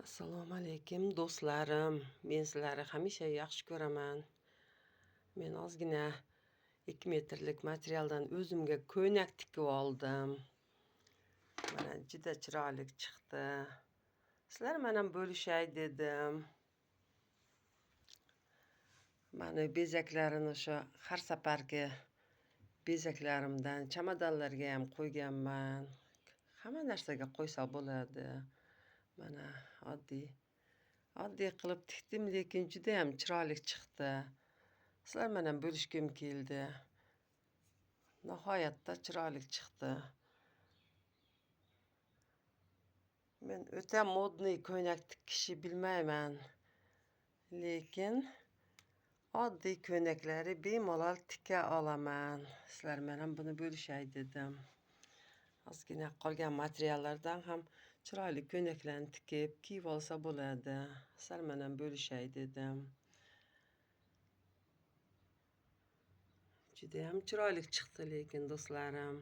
Assalomu alaykum do'stlarim. Men sizlarni hamisha yaxshi ko'raman. Men ozgina 2 metrlik materialdan o'zimga ko'ylak tikib oldim. Mana juda chiroyli chiqdi. Sizlar bilan bo'lishay dedim. Mana bezaklarini o'sha har safargi bezaklarimdan chamadonlarga ham qo'yganman. Hamma narsaga qo'ysa bo'ladi. Mana oddiy qilib tikdim, lekin juda ham chiroyli chiqdi. Sizlar bilan bo'lishgim keldi. Nihoyatda chiroyli chiqdi. Men o'ta modniy ko'ylak tikishni bilmayman, lekin oddiy ko'ylaklarni bemalol tika olaman. Sizlar bilan buni bo'lishay dedim. Ozgina qolgan materiallardan ham chiroyli ko'ylaklarni tikib kiyib olsa bo'ladi. Sizlar bilan bo'lishay dedim. Juda ham chiroyli chiqdi lekin do'stlarim.